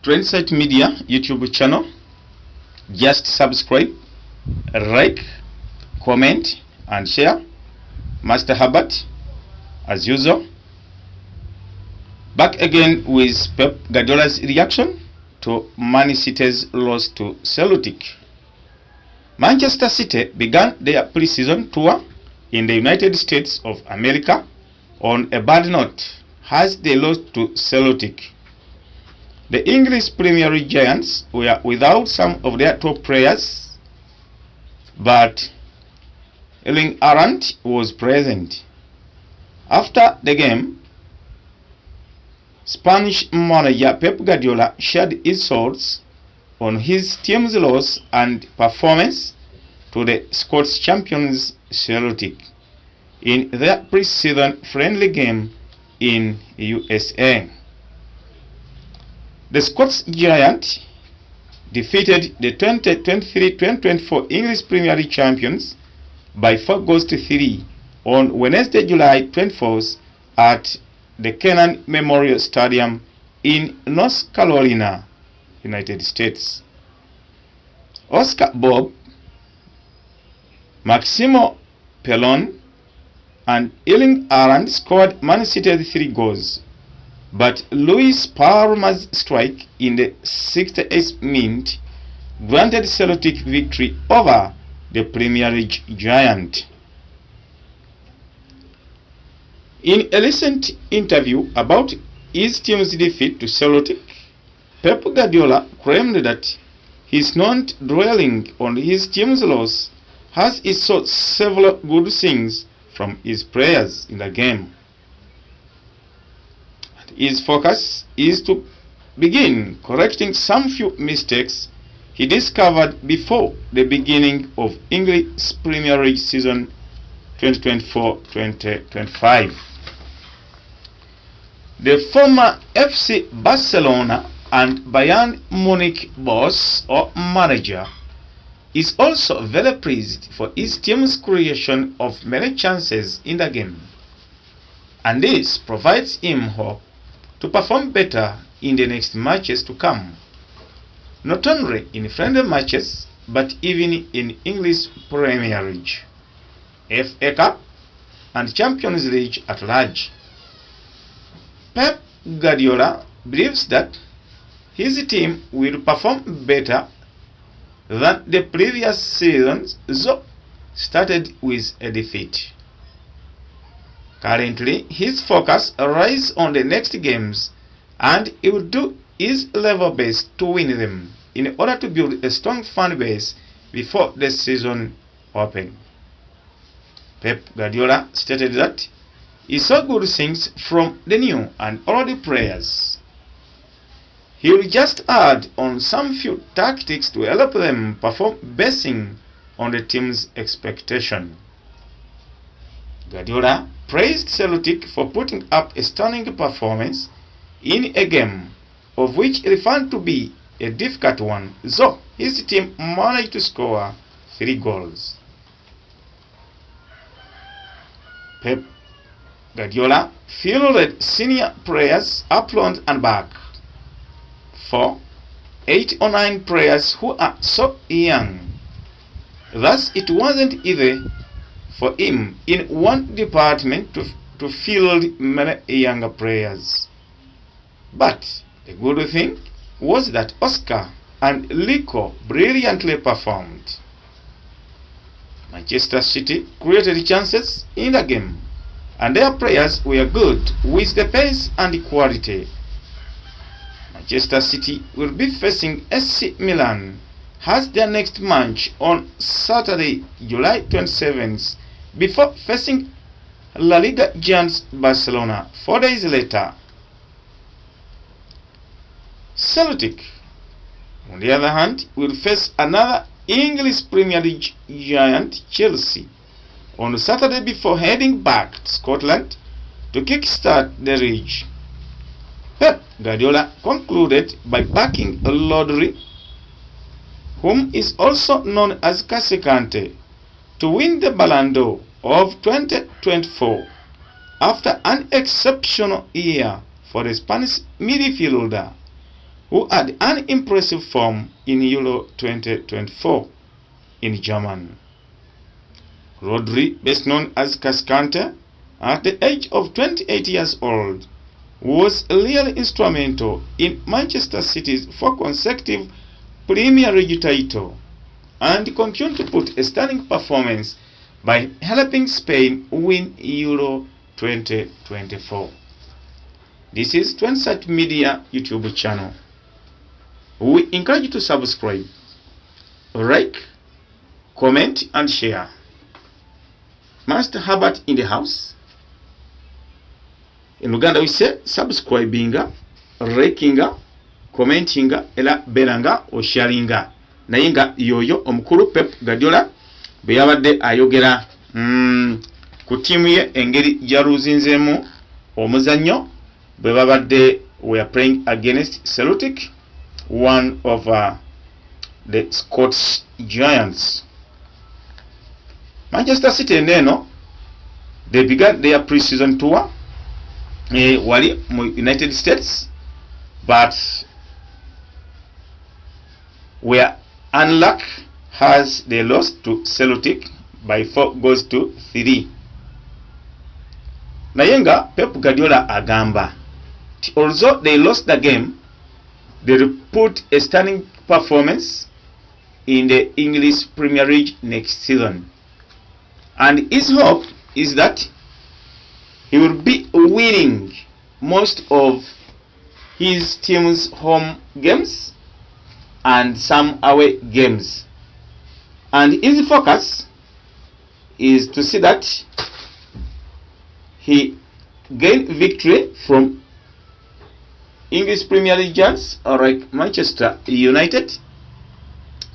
Trendset Media YouTube channel. Just subscribe, like, comment and share. Master Herbert, as usual, back again with Pep Guardiola's reaction to Man City's loss to Celtic. Manchester City began their pre-season tour in the United States of America on a bad note as they lost to Celtic. The English Premier League giants were without some of their top players, but Erling Haaland was present. After the game, Spanish manager Pep Guardiola shared his thoughts on his team's loss and performance to the Scots champions Celtic in their pre-season friendly game in USA. The Scots giant defeated the 2023-2024 English Premier League champions by 4 goals to 3 on Wednesday, July 24th at the Kenan Memorial Stadium in North Carolina, United States. Oscar Bob, Maximo Pellon and Erling Haaland scored Man City 3 goals, but Luis Palma's strike in the 68th minute granted Celtic victory over the Premier League giant. In a recent interview about his team's defeat to Celtic, Pep Guardiola claimed that he's not dwelling on his team's loss as he saw several good things from his players in the game. His focus is to begin correcting some few mistakes he discovered before the beginning of English Premier League season 2024-2025. The former FC Barcelona and Bayern Munich boss or manager is also very pleased for his team's creation of many chances in the game, and this provides him hope to perform better in the next matches to come, not only in friendly matches but even in English Premier League, FA Cup and Champions League at large. Pep Guardiola believes that his team will perform better than the previous seasons, though started with a defeat. Currently, his focus lies on the next games, and he will do his level best to win them in order to build a strong fan base before the season opens. Pep Guardiola stated that he saw good things from the new and old players. He will just add on some few tactics to help them perform basing on the team's expectation. Guardiola praised Celtic for putting up a stunning performance in a game of which he found to be a difficult one, though his team managed to score 3 goals. Pep Guardiola fielded senior players up front and back. 4, 8 or 9 players who are so young. Thus, it wasn't easy for him in one department to field many younger players. But the good thing was that Oscar and Lico brilliantly performed. Manchester City created chances in the game, and their players were good with the pace and quality. Manchester City will be facing AC Milan as their next match on Saturday, July 27th, before facing La Liga giants Barcelona 4 days later. Celtic, on the other hand, will face another English Premier League giant, Chelsea, on Saturday before heading back to Scotland to kickstart the league. Pep Guardiola concluded by backing Rodri, whom is also known as Casikante, to win the Ballon d'Or of 2024 after an exceptional year for the Spanish midfielder. who had an impressive form in Euro 2024 in Germany. Rodri, best known as Cascante, at the age of 28 years old, was really instrumental in Manchester City's 4 consecutive Premier League title and continued to put a stunning performance by helping Spain win Euro 2024. This is 20 Media YouTube channel. We encourage you to subscribe, like, comment and share. Master Herbert in the house. In Uganda we say subscribinga, likinga, commentinga, era beranga o sharinga. Naye nga yoyo omukulu Pep Guardiola bwe yabadde ayogera ku tiimu ye engeri yaluzinzeemu omuzannyo bwe babadde we are playing against Celtic, one of the Scottish Giants. Manchester City eno, they began their pre-season tour wali mu United States, but were unlucky as they lost to Celtic by 4-3. Naye nga Pep Guardiola agamba although they lost the game, they put a stunning performance in the English Premier League next season. And his hope is that he will be winning most of his team's home games and some away games. And his focus is to see that he gain victory from English Premier League giants like Manchester United,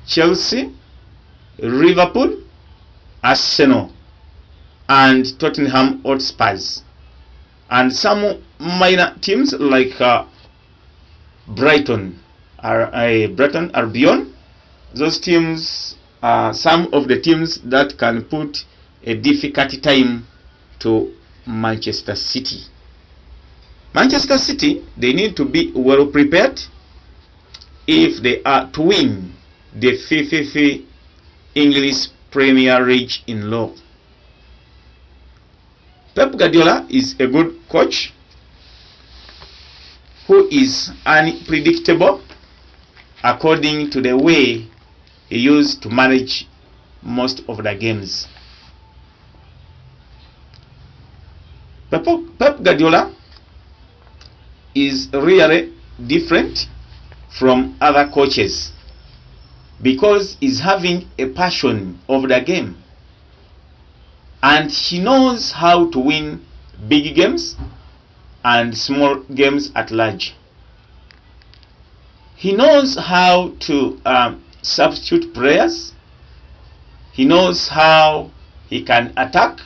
Chelsea, Liverpool, Arsenal and Tottenham Hotspurs, and some minor teams like Brighton Albion. Those teams are some of the teams that can put a difficult time to Manchester City. Manchester City, they need to be well prepared if they are to win the 50th English Premier League in law. Pep Guardiola is a good coach who is unpredictable according to the way he used to manage most of the games. Pep Guardiola is really different from other coaches because he's having a passion of the game and he knows how to win big games and small games at large. He knows how to substitute players. He knows how he can attack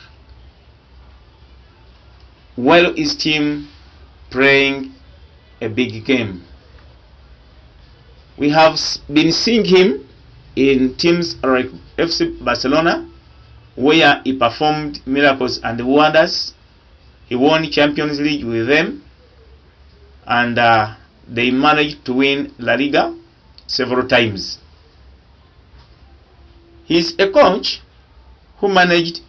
while his team playing a big game. We have been seeing him in teams like FC Barcelona, where he performed miracles and wonders. He won Champions League with them, and they managed to win La Liga several times. He's a coach who managed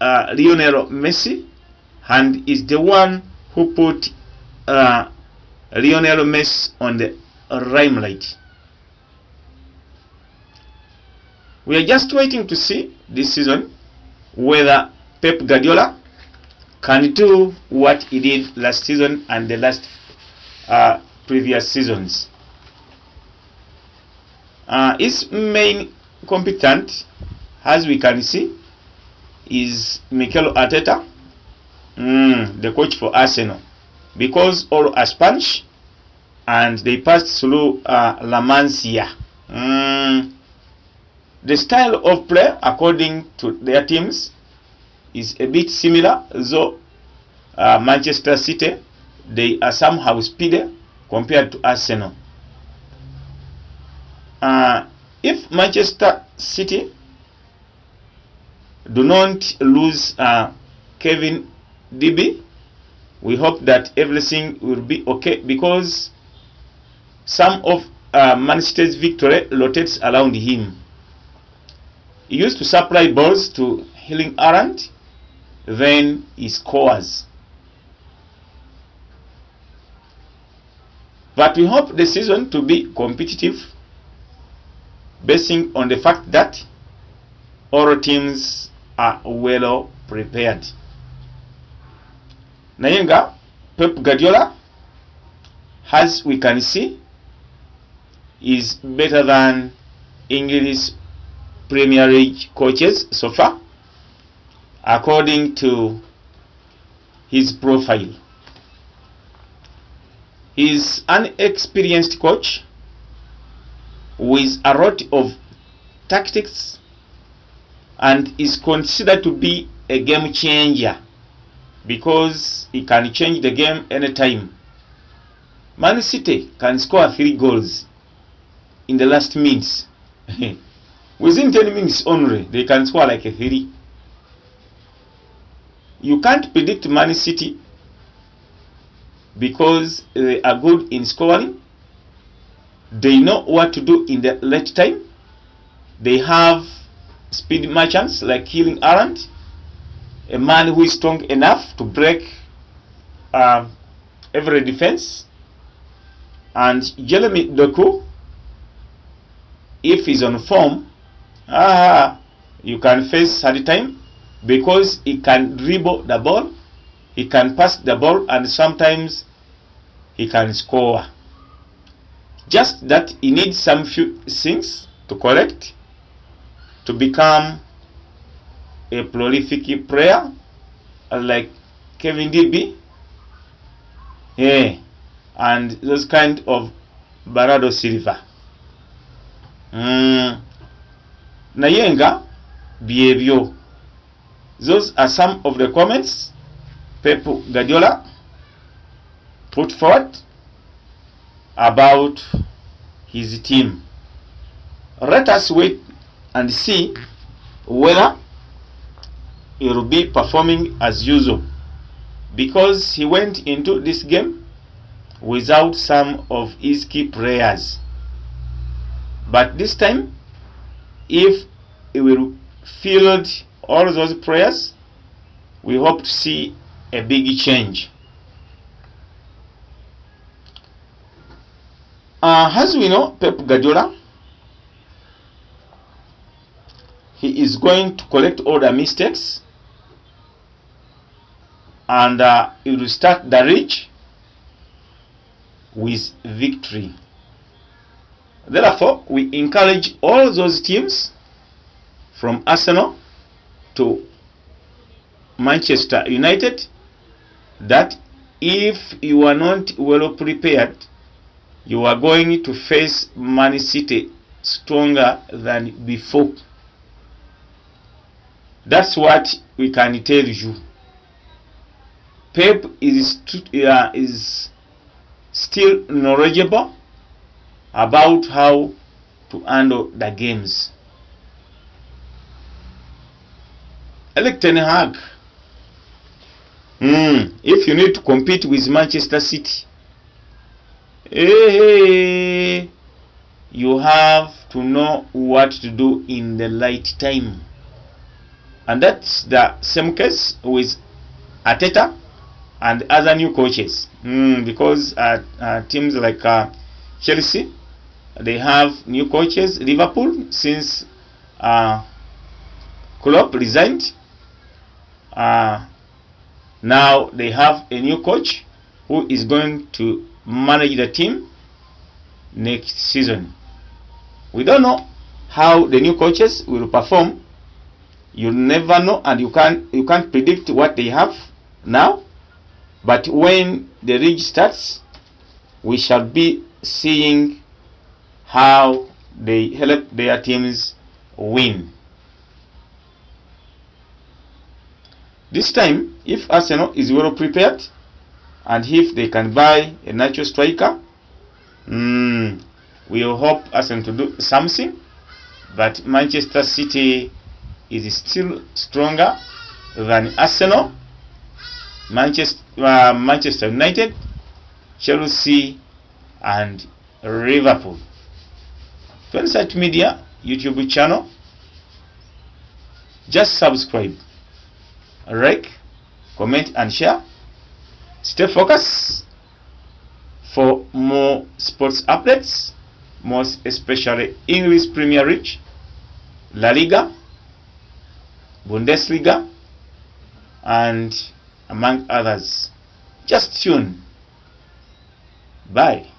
Lionel Messi, and is the one who put Lionel Messi on the limelight. We are just waiting to see this season whether Pep Guardiola can do what he did last season and the last previous seasons. His main competent, as we can see, is Mikel Arteta, the coach for Arsenal, because all are Spanish and they passed through La Masia. The style of play according to their teams is a bit similar, though Manchester City, they are somehow speedier compared to Arsenal. If Manchester City do not lose Kevin DB, we hope that everything will be okay, because some of Man City's victory rotates around him. He used to supply balls to Erling Haaland, then he scores. But we hope the season to be competitive, basing on the fact that all teams are well prepared. Nayenga, Pep Guardiola, as we can see, is better than English Premier League coaches so far, according to his profile. He is an experienced coach with a lot of tactics and is considered to be a game changer because he can change the game anytime. Man City can score 3 goals in the last minutes. Within 10 minutes only, they can score like a 3. You can't predict Man City because they are good in scoring. They know what to do in the late time. They have speed merchants like Erling Haaland, a man who is strong enough to break every defense. And Jeremy Doku, if he's on form, you can face hard time because he can dribble the ball, he can pass the ball, and sometimes he can score. Just that he needs some few things to correct to become a prolific player like Kevin DB, and those kind of Bernardo Silva. Nayenga byebyo. Those are some of the comments Pep Guardiola put forward about his team. Let us wait and see whether he will be performing as usual, because he went into this game without some of his key players. But this time, if he will field all those players, we hope to see a big change. As we know, Pep Guardiola, he is going to collect all the mistakes and he will start the reach with victory. Therefore, we encourage all those teams from Arsenal to Manchester United that if you are not well prepared, you are going to face Man City stronger than before. That's what we can tell you. Pep is still knowledgeable about how to handle the games. Erik ten Hag, if you need to compete with Manchester City, you have to know what to do in the right time. And that's the same case with Arteta and other new coaches, because teams like Chelsea, they have new coaches. Liverpool, since Klopp resigned, now they have a new coach who is going to manage the team next season. We don't know how the new coaches will perform. You never know, and you can't predict what they have now. But when the league starts, we shall be seeing how they help their teams win. This time, if Arsenal is well prepared, and if they can buy a natural striker, we hope Arsenal to do something. But Manchester City is still stronger than Arsenal, Manchester United, Chelsea, and Liverpool. To Insight Media YouTube channel, just subscribe, like, comment and share. Stay focused for more sports updates, most especially English Premier League, La Liga, Bundesliga, and among others. Just tune. Bye.